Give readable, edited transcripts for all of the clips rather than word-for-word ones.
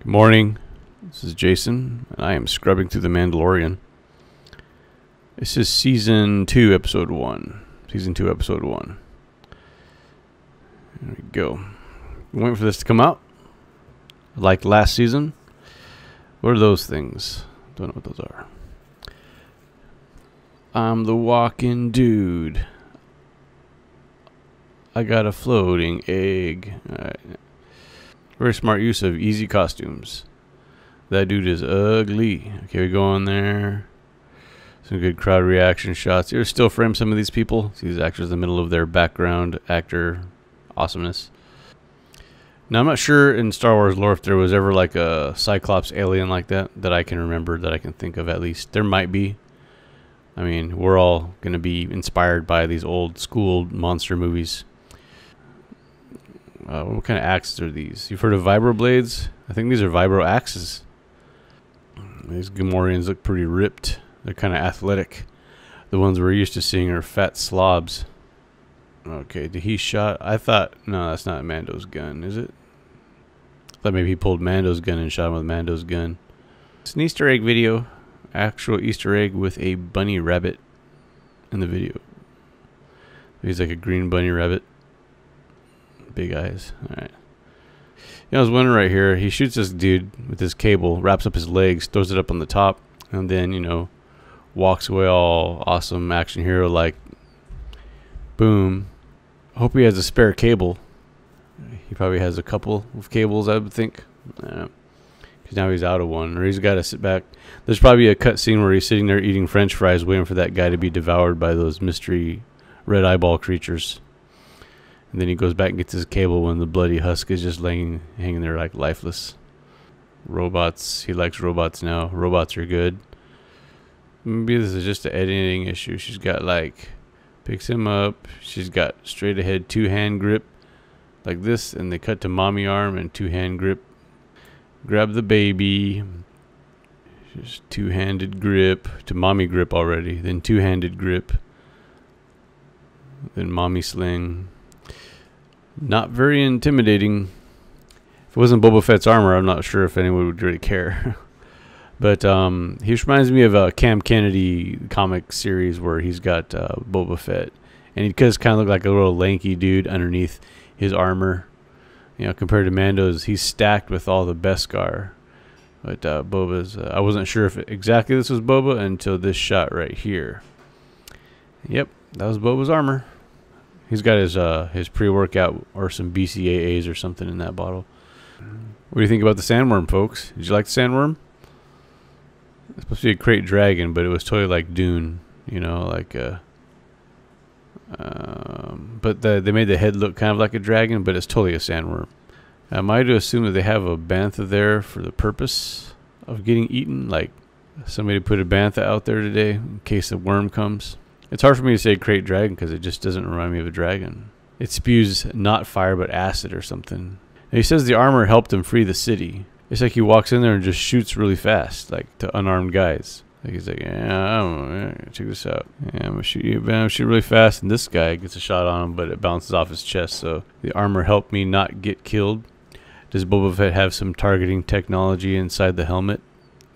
Good morning, this is Jason, and I am scrubbing through the Mandalorian. This is Season 2, Episode 1. Season 2, Episode 1. There we go. I'm waiting for this to come out. Like last season. What are those things? Don't know what those are. I'm the walking dude. I got a floating egg. Alright. Very smart use of easy costumes. That dude is ugly. Okay, we go on there. Some good crowd reaction shots. Here, still frame some of these people. See these actors in the middle of their background actor awesomeness. Now, I'm not sure in Star Wars lore if there was ever like a Cyclops alien like that I can remember, that I can think of at least. There might be. I mean, we're all going to be inspired by these old school monster movies. What kind of axes are these? You've heard of vibro blades? I think these are vibro axes. These Gamorreans look pretty ripped. They're kind of athletic. The ones we're used to seeing are fat slobs. Okay, did he shot? I thought, no, that's not Mando's gun, is it? I thought maybe he pulled Mando's gun and shot him with Mando's gun. It's an Easter egg video. Actual Easter egg with a bunny rabbit in the video. He's like a green bunny rabbit. Big eyes. Alright. You know, I was wondering right here, he shoots this dude with his cable, wraps up his legs, throws it up on the top, and then, you know, walks away all awesome action hero like. Boom. Hope he has a spare cable. He probably has a couple of cables, I would think. Because now he's out of one, or he's got to sit back. There's probably a cut scene where he's sitting there eating french fries waiting for that guy to be devoured by those mystery red eyeball creatures. And then he goes back and gets his cable when the bloody husk is just hanging there like lifeless. Robots. He likes robots now. Robots are good. Maybe this is just an editing issue. She's got like, picks him up. She's got straight ahead two-hand grip like this. And they cut to mommy arm and two-hand grip. Grab the baby. Just two-handed grip to mommy grip already. Then two-handed grip. Then mommy sling. Not very intimidating. If it wasn't Boba Fett's armor, I'm not sure if anyone would really care. But he reminds me of a Cam Kennedy comic series where he's got Boba Fett. And he does kind of look like a little lanky dude underneath his armor. You know, compared to Mando's, he's stacked with all the Beskar. But Boba's, I wasn't sure if exactly this was Boba until this shot right here. Yep, that was Boba's armor. He's got his pre-workout or some BCAAs or something in that bottle. What do you think about the sandworm, folks? Did you like the sandworm? It's supposed to be a crate dragon, but it was totally like Dune. You know, like but they made the head look kind of like a dragon, but it's totally a sandworm. Am I to assume that they have a bantha there for the purpose of getting eaten? Like somebody put a bantha out there today in case the worm comes? It's hard for me to say crate dragon because it just doesn't remind me of a dragon. It spews not fire but acid or something. And he says the armor helped him free the city. It's like he walks in there and just shoots really fast, like to unarmed guys. Like he's like, yeah, I don't know, yeah, check this out. Yeah, I'm gonna shoot you, man. I'm gonna shoot really fast, and this guy gets a shot on him, but it bounces off his chest. So the armor helped me not get killed. Does Boba Fett have some targeting technology inside the helmet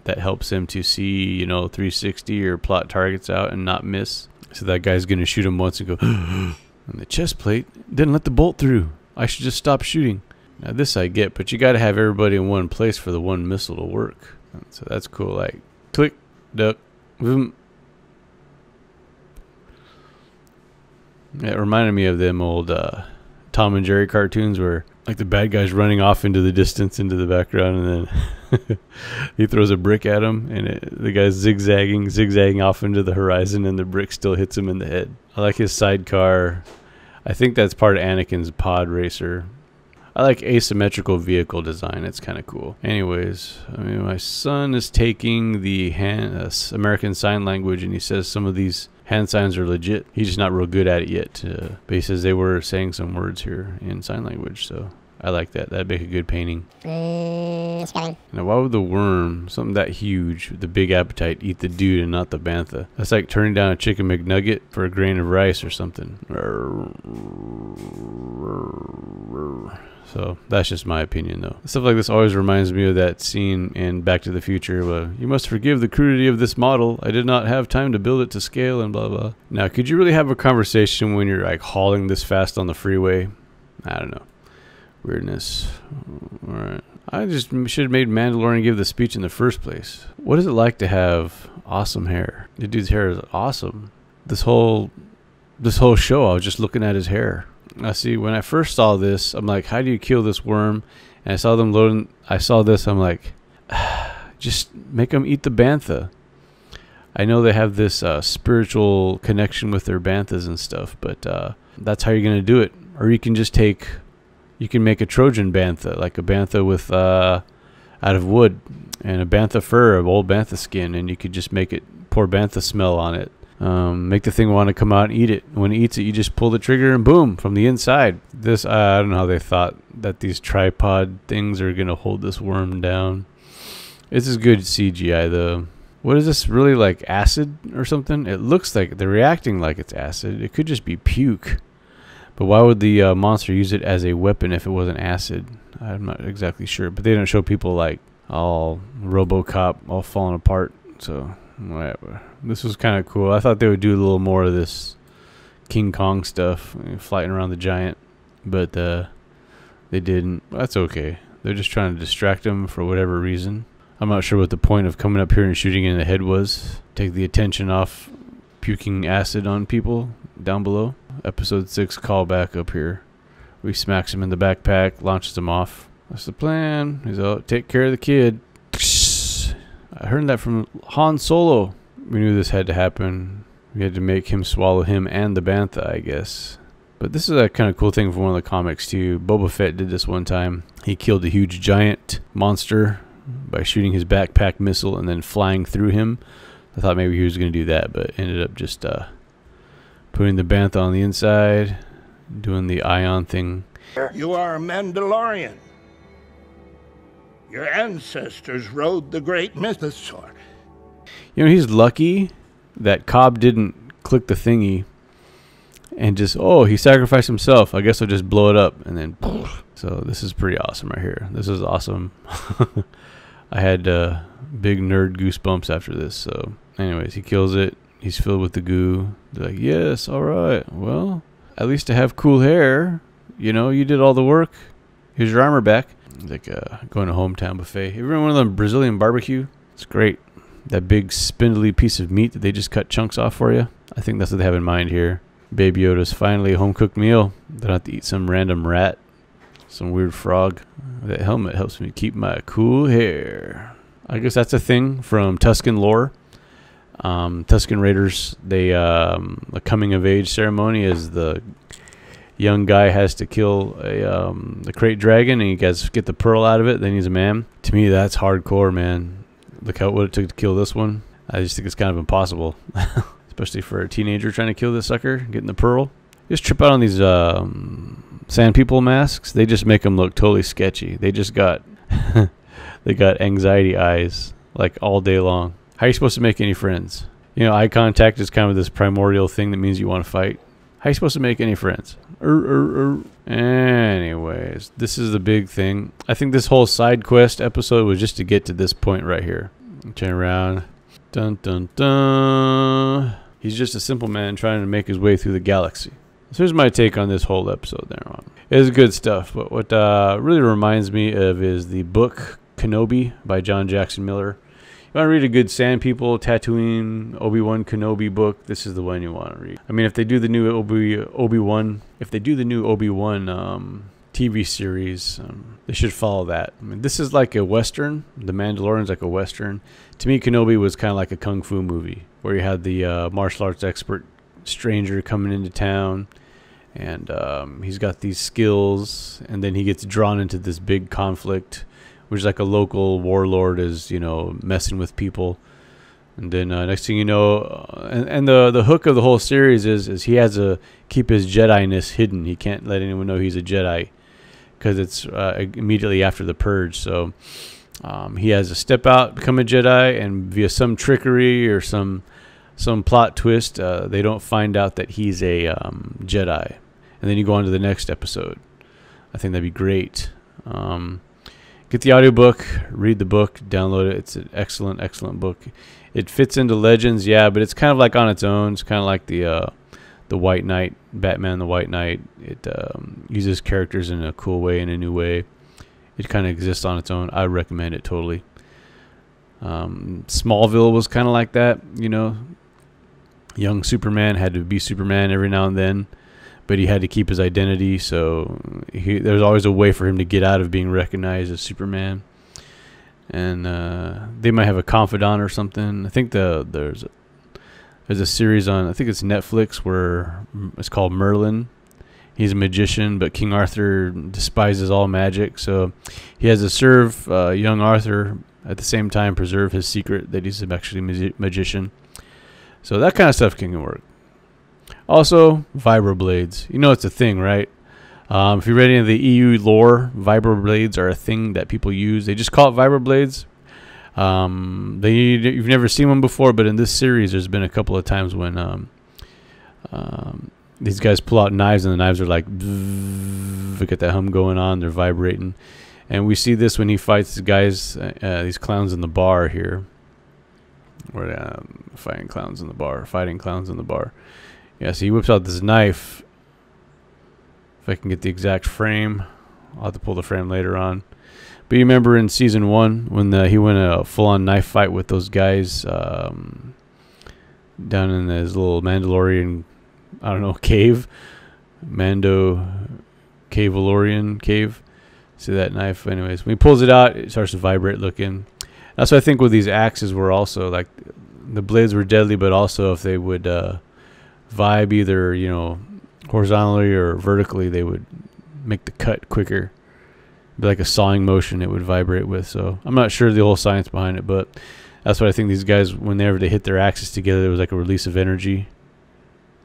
that helps him to see, you know, 360 or plot targets out and not miss? So that guy's going to shoot him once and go, and the chest plate didn't let the bolt through. I should just stop shooting. Now this I get, but you got to have everybody in one place for the one missile to work. So that's cool. Like, click, duck, boom. It reminded me of them old Tom and Jerry cartoons where like the bad guy's running off into the distance, into the background, and then he throws a brick at him, and the guy's zigzagging off into the horizon, and the brick still hits him in the head. I like his sidecar. I think that's part of Anakin's pod racer. I like asymmetrical vehicle design. It's kind of cool. Anyways, I mean, my son is taking the American Sign Language, and he says some of these hand signs are legit. He's just not real good at it yet. But he says they were saying some words here in sign language, so I like that. That'd make a good painting. Now, why would the worm, something that huge, with the big appetite, eat the dude and not the bantha? That's like turning down a chicken McNugget for a grain of rice or something. So that's just my opinion, though. Stuff like this always reminds me of that scene in Back to the Future where you must forgive the crudity of this model. I did not have time to build it to scale and blah, blah. Now, could you really have a conversation when you're like hauling this fast on the freeway? I don't know. Weirdness. All right. I just should have made Mandalorian give the speech in the first place. What is it like to have awesome hair? The dude's hair is awesome. This whole show, I was just looking at his hair. I see, when I first saw this, I'm like, how do you kill this worm? And I saw them loading. I saw this, I'm like, just make them eat the bantha. I know they have this spiritual connection with their banthas and stuff, but that's how you're going to do it. Or you can just you can make a Trojan bantha, like a bantha with out of wood, and a bantha fur, of old bantha skin, and you could just make it, pour bantha smell on it. Make the thing want to come out and eat it. When it eats it, you just pull the trigger and boom, from the inside. This, I don't know how they thought that these tripod things are going to hold this worm down. This is good CGI though. What is this, really like acid or something? It looks like they're reacting like it's acid. It could just be puke. But why would the monster use it as a weapon if it wasn't acid? I'm not exactly sure. But they don't show people like all RoboCop, all falling apart. So whatever. This was kind of cool. I thought they would do a little more of this King Kong stuff, fighting around the giant. But they didn't. That's okay. They're just trying to distract him for whatever reason. I'm not sure what the point of coming up here and shooting in the head was. Take the attention off puking acid on people down below. Episode 6 callback up here. We smacks him in the backpack, launches him off. That's the plan. He's out, take care of the kid. I heard that from Han Solo. We knew this had to happen. We had to make him swallow him and the bantha, I guess. But this is a kind of cool thing from one of the comics too. Boba Fett did this one time. He killed a huge giant monster by shooting his backpack missile and then flying through him. I thought maybe he was going to do that, but ended up just putting the bantha on the inside, doing the ion thing. You are a Mandalorian. Your ancestors rode the great mythosaur. You know, he's lucky that Cobb didn't click the thingy and just, oh, he sacrificed himself. I guess I'll just blow it up. And then, so this is pretty awesome right here. This is awesome. I had big nerd goosebumps after this. So anyways, he kills it. He's filled with the goo. They're like, yes, all right. Well, at least I have cool hair. You know, you did all the work. Here's your armor back. Like going to hometown buffet. You ever one of them Brazilian barbecue? It's great. That big spindly piece of meat that they just cut chunks off for you. I think that's what they have in mind here. Baby Yoda's finally a home-cooked meal. Don't have to eat some random rat, some weird frog. That helmet helps me keep my cool hair. I guess that's a thing from Tusken lore. Tusken Raiders, they a coming-of-age ceremony is the young guy has to kill a crate dragon, and you guys get the pearl out of it, then he's a man. To me, that's hardcore, man. Look how what it took to kill this one. I just think it's kind of impossible, especially for a teenager trying to kill this sucker, getting the pearl. Just trip out on these sand people masks. They just make them look totally sketchy. They just got they got anxiety eyes like all day long. How are you supposed to make any friends? You know, eye contact is kind of this primordial thing that means you want to fight. How are you supposed to make any friends? Anyways, this is the big thing. I think this whole side quest episode was just to get to this point right here. Turn around. Dun dun dun. He's just a simple man trying to make his way through the galaxy. So here's my take on this whole episode there on. It is good stuff, but what really reminds me of is the book Kenobi by John Jackson Miller. You want to read a good Sand People, Tatooine, Obi-Wan Kenobi book, this is the one you want to read. I mean, if they do the new Obi-Wan TV series, they should follow that. I mean, this is like a Western. The Mandalorian's like a Western. To me, Kenobi was kind of like a Kung Fu movie, where you had the martial arts expert stranger coming into town, and he's got these skills, and then he gets drawn into this big conflict, which is like a local warlord is, you know, messing with people. And then next thing you know, and the hook of the whole series is he has to keep his Jedi-ness hidden. He can't let anyone know he's a Jedi because it's immediately after the purge. So he has to step out, become a Jedi, and via some trickery or some plot twist, they don't find out that he's a Jedi. And then you go on to the next episode. I think that'd be great. Get the audiobook, read the book, download it. It's an excellent, excellent book. It fits into Legends, yeah, but it's kind of like on its own. It's kind of like the White Knight, Batman the White Knight. It uses characters in a cool way, in a new way. It kind of exists on its own. I recommend it totally. Smallville was kind of like that, you know. Young Superman had to be Superman every now and then, but he had to keep his identity, so there's always a way for him to get out of being recognized as Superman. And they might have a confidant or something. I think there's a series on, I think it's Netflix, where it's called Merlin. He's a magician, but King Arthur despises all magic, so he has to serve young Arthur, at the same time preserve his secret that he's actually a magician. So that kind of stuff can work. Also, vibroblades. You know it's a thing, right? If you're read into the EU lore, vibroblades are a thing that people use. They just call it vibroblades. You've never seen one before, but in this series, there's been a couple of times when these guys pull out knives, and the knives are like, look at that hum going on. They're vibrating. And we see this when he fights the guys, these clowns in the bar here. Or fighting clowns in the bar. Yeah, so he whips out this knife. If I can get the exact frame, I'll have to pull the frame later on. But you remember in season 1 when he went a full-on knife fight with those guys down in his little Mandalorian, I don't know, cave, Cavalorian cave. See that knife? Anyways, when he pulls it out, it starts to vibrate looking. That's what I think with these axes were also, like, the blades were deadly, but also if they would vibe either, you know, horizontally or vertically, they would make the cut quicker. Be like a sawing motion it would vibrate with. So I'm not sure the whole science behind it, but that's what I think these guys, whenever they hit their axes together, there was like a release of energy.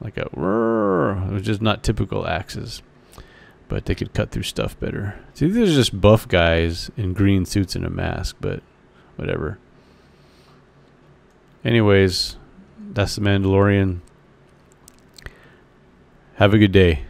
Like a whirr. It was just not typical axes. But they could cut through stuff better. See, these are just buff guys in green suits and a mask, but whatever. Anyways, that's the Mandalorian. Have a good day.